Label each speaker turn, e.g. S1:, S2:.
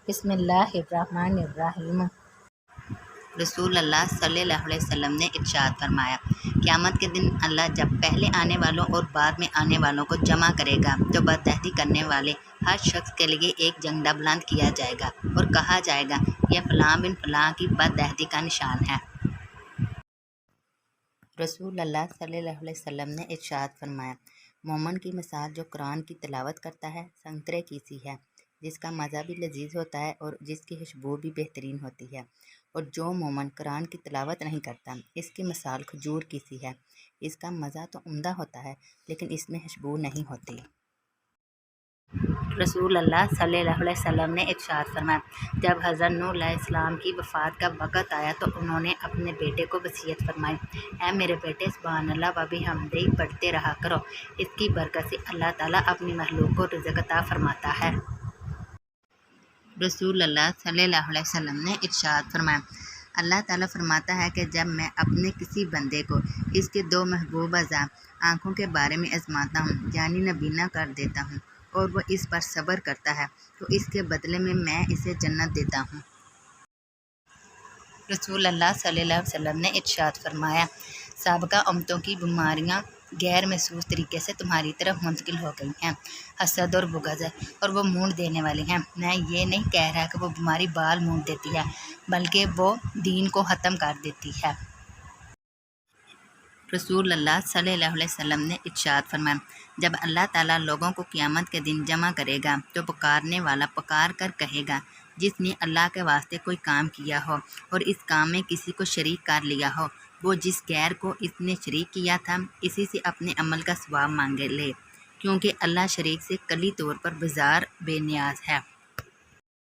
S1: بسم اللہ الرحمن الرحیم۔
S2: رسول اللہ صلی اللہ علیہ وسلم نے ارشاد فرمایا، قیامت کے دن اللہ جب پہلے آنے والوں اور بعد میں آنے والوں کو جمع کرے گا تو بدعہدی کرنے والے ہر شخص کے لیے ایک جھنڈا بلند کیا جائے گا اور کہا جائے گا یہ فلاں بن فلاں کی بدعہدی کا نشان ہے۔ رسول اللہ صلی اللہ علیہ وسلم نے ارشاد فرمایا، مومن کی مثال جو قرآن کی تلاوت کرتا ہے سنترے کی سی ہے، جس کا مزہ بھی لذیذ ہوتا ہے اور جس کی خوشبو بھی بہترین ہوتی ہے، اور جو مومن قرآن کی تلاوت نہیں کرتا اس کی مثال کھجور کی سی ہے، اس کا مزہ تو عمدہ ہوتا ہے لیکن اس میں خوشبو نہیں ہوتی۔ رسول اللہ صلی اللہ علیہ وسلم نے ارشاد فرمایا، جب حضرت نوح علیہ السلام کی وفات کا وقت آیا تو انہوں نے اپنے بیٹے کو وصیت فرمائی، اے میرے بیٹے سبحان اللہ و بحمدہ پڑھتے رہا کرو، اس کی برکت سے اللہ تعالیٰ اپنی مخلوق کو رزق عطا فرماتا ہے۔ رسول اللہ صلی اللہ علیہ وسلم نے ارشاد فرمایا، اللہ تعالیٰ فرماتا ہے کہ جب میں اپنے کسی بندے کو اس کے دو محبوب اعضاء آنکھوں کے بارے میں آزماتا ہوں یعنی نابینا کر دیتا ہوں اور وہ اس پر صبر کرتا ہے تو اس کے بدلے میں اسے جنت دیتا ہوں۔ رسول اللہ صلی اللہ علیہ وسلم نے ارشاد فرمایا، سابقہ امتوں کی بیماریاں غیر محسوس طریقے سے تمہاری طرف منتقل ہو گئی ہیں، حسد اور بغض ہے اور وہ مونڈ دینے والی ہیں۔ میں یہ نہیں کہہ رہا کہ وہ بیماری بال مونڈ دیتی ہے بلکہ وہ دین کو ختم کر دیتی ہے۔ رسول اللہ صلی اللہ علیہ وسلم نے ارشاد فرمایا، جب اللہ تعالیٰ لوگوں کو قیامت کے دن جمع کرے گا تو پکارنے والا پکار کر کہے گا، جس نے اللہ کے واسطے کوئی کام کیا ہو اور اس کام میں کسی کو شریک کر لیا ہو، وہ جس غیر کو اس نے شریک کیا تھا اسی سے اپنے عمل کا ثواب مانگے لے، کیونکہ اللہ شریک سے کلی طور پر بیزار بے نیاز ہے۔